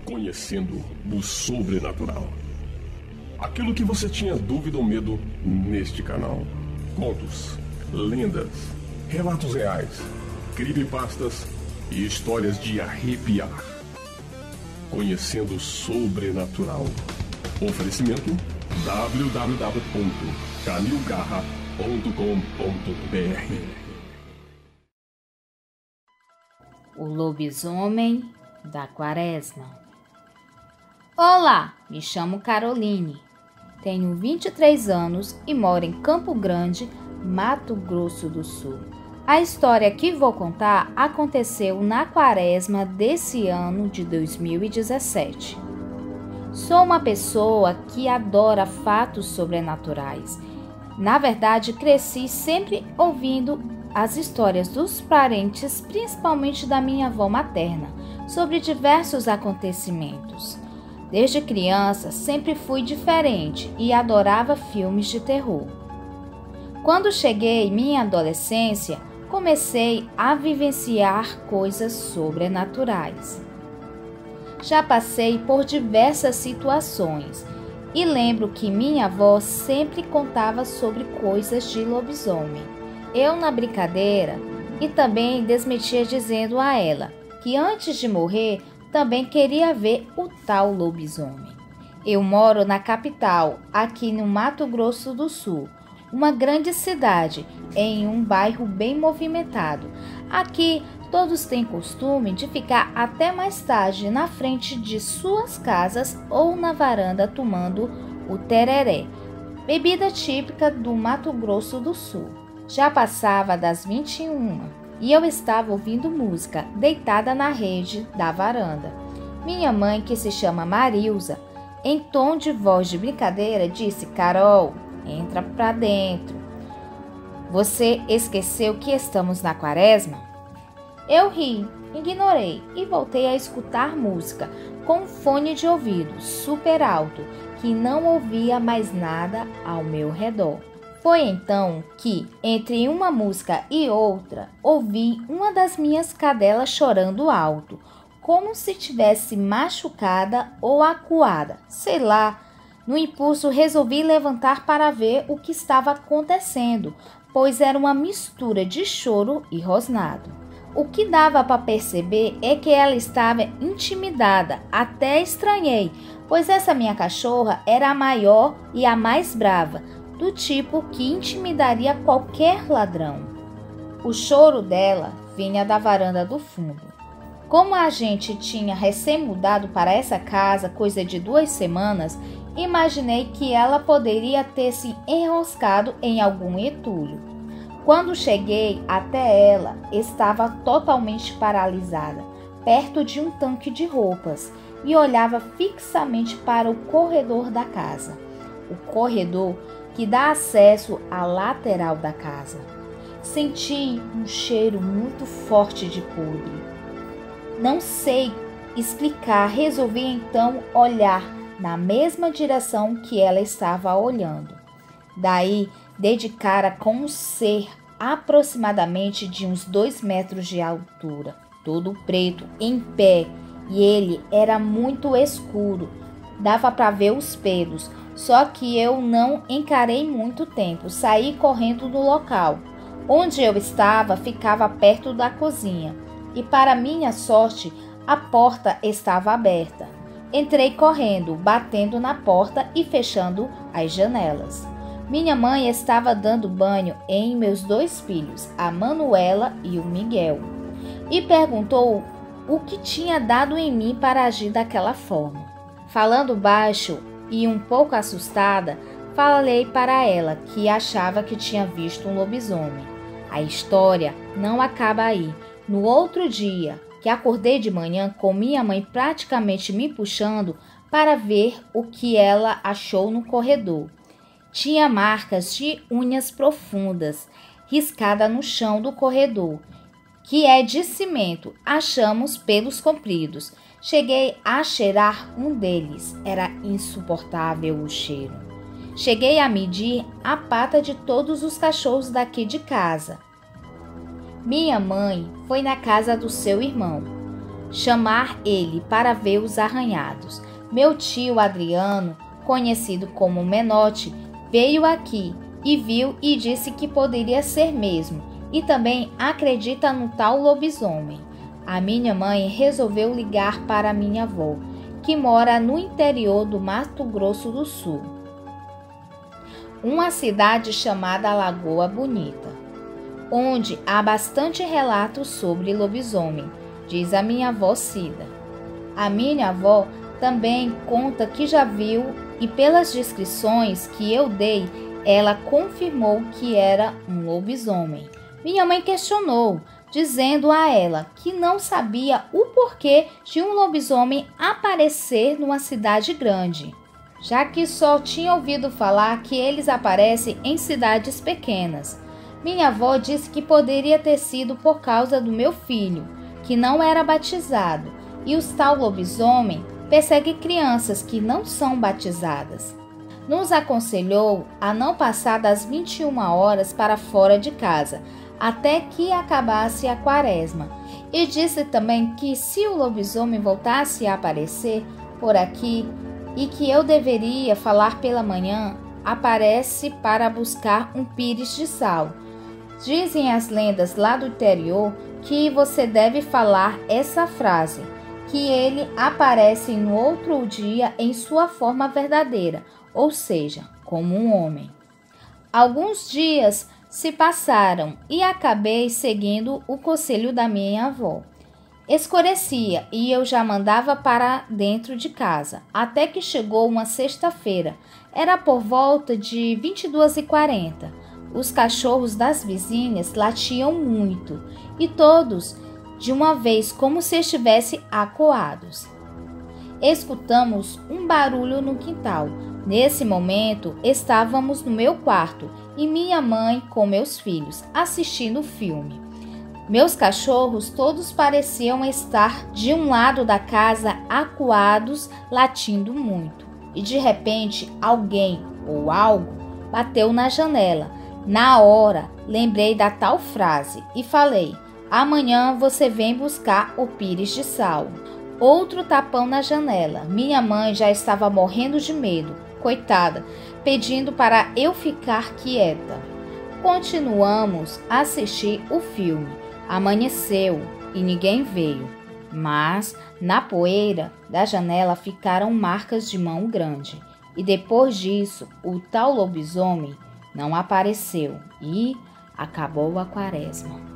Conhecendo o sobrenatural. Aquilo que você tinha dúvida ou medo neste canal. Contos, lendas, relatos reais, creepypastas e histórias de arrepiar. Conhecendo o sobrenatural. Oferecimento www.camilgarra.com.br. O lobisomem da quaresma. Olá, me chamo Caroline, tenho 23 anos e moro em Campo Grande, Mato Grosso do Sul. A história que vou contar aconteceu na quaresma desse ano de 2017. Sou uma pessoa que adora fatos sobrenaturais. Na verdade, cresci sempre ouvindo as histórias dos parentes, principalmente da minha avó materna, sobre diversos acontecimentos. Desde criança, sempre fui diferente e adorava filmes de terror. Quando cheguei em minha adolescência, comecei a vivenciar coisas sobrenaturais. Já passei por diversas situações e lembro que minha avó sempre contava sobre coisas de lobisomem. Eu, na brincadeira, e também desmentia dizendo a ela que antes de morrer também queria ver o tal lobisomem. Eu moro na capital, aqui no Mato Grosso do Sul, uma grande cidade, em um bairro bem movimentado. Aqui todos têm costume de ficar até mais tarde na frente de suas casas ou na varanda tomando o tereré, bebida típica do Mato Grosso do Sul. Já passava das 21 e eu estava ouvindo música, deitada na rede da varanda. Minha mãe, que se chama Marilza, em tom de voz de brincadeira, disse: "Carol, entra pra dentro. Você esqueceu que estamos na quaresma?" Eu ri, ignorei e voltei a escutar música com um fone de ouvido super alto, que não ouvia mais nada ao meu redor. Foi então que, entre uma música e outra, ouvi uma das minhas cadelas chorando alto, como se tivesse machucada ou acuada, sei lá. No impulso, resolvi levantar para ver o que estava acontecendo, pois era uma mistura de choro e rosnado. O que dava para perceber é que ela estava intimidada, até estranhei, pois essa minha cachorra era a maior e a mais brava, do tipo que intimidaria qualquer ladrão. O choro dela vinha da varanda do fundo. Como a gente tinha recém-mudado para essa casa coisa de 2 semanas, imaginei que ela poderia ter se enroscado em algum entulho. Quando cheguei até ela, estava totalmente paralisada, perto de um tanque de roupas, e olhava fixamente para o corredor da casa. O corredor que dá acesso à lateral da casa. Senti um cheiro muito forte de podre. Não sei explicar, resolvi então olhar na mesma direção que ela estava olhando. Daí, dei de cara com um ser aproximadamente de uns 2 metros de altura, todo preto, em pé, e ele era muito escuro, dava para ver os pelos. Só que eu não encarei muito tempo, saí correndo do local. Onde eu estava ficava perto da cozinha e, para minha sorte, a porta estava aberta. Entrei correndo, batendo na porta e fechando as janelas. Minha mãe estava dando banho em meus 2 filhos, a Manuela e o Miguel, e perguntou o que tinha dado em mim para agir daquela forma. Falando baixo e um pouco assustada, falei para ela que achava que tinha visto um lobisomem. A história não acaba aí. No outro dia, que acordei de manhã com minha mãe praticamente me puxando para ver o que ela achou no corredor. Tinha marcas de unhas profundas, riscada no chão do corredor, que é de cimento. Achamos pelos compridos. Cheguei a cheirar um deles. Era insuportável o cheiro. Cheguei a medir a pata de todos os cachorros daqui de casa. Minha mãe foi na casa do seu irmão. chamar ele para ver os arranhados. Meu tio Adriano, conhecido como Menotti, veio aqui e viu e disse que poderia ser mesmo, e também acredita no tal lobisomem. A minha mãe resolveu ligar para minha avó, que mora no interior do Mato Grosso do Sul, uma cidade chamada Lagoa Bonita, onde há bastante relatos sobre lobisomem, diz a minha avó Cida. A minha avó também conta que já viu e pelas descrições que eu dei, ela confirmou que era um lobisomem. Minha mãe questionou, dizendo a ela que não sabia o porquê de um lobisomem aparecer numa cidade grande, já que só tinha ouvido falar que eles aparecem em cidades pequenas. Minha avó disse que poderia ter sido por causa do meu filho, que não era batizado, e os tal lobisomem persegue crianças que não são batizadas. Nos aconselhou a não passar das 21 horas para fora de casa, até que acabasse a quaresma. E disse também que se o lobisomem voltasse a aparecer por aqui e que eu deveria falar pela manhã, aparece para buscar um pires de sal. Dizem as lendas lá do interior que você deve falar essa frase, que ele aparece no outro dia em sua forma verdadeira, ou seja, como um homem. Alguns dias se passaram e acabei seguindo o conselho da minha avó. Escurecia e eu já mandava para dentro de casa, até que chegou uma sexta-feira. Era por volta de 22h40. Os cachorros das vizinhas latiam muito e todos de uma vez como se estivessem acuados. Escutamos um barulho no quintal. Nesse momento, estávamos no meu quarto e minha mãe com meus filhos assistindo o filme. Meus cachorros todos pareciam estar de um lado da casa acuados, latindo muito. E de repente, alguém ou algo bateu na janela. Na hora, lembrei da tal frase e falei: amanhã você vem buscar o pires de sal. Outro tapão na janela. Minha mãe já estava morrendo de medo, coitada, pedindo para eu ficar quieta. Continuamos a assistir o filme. Amanheceu e ninguém veio, mas na poeira da janela ficaram marcas de mão grande. E depois disso, o tal lobisomem não apareceu e acabou a quaresma.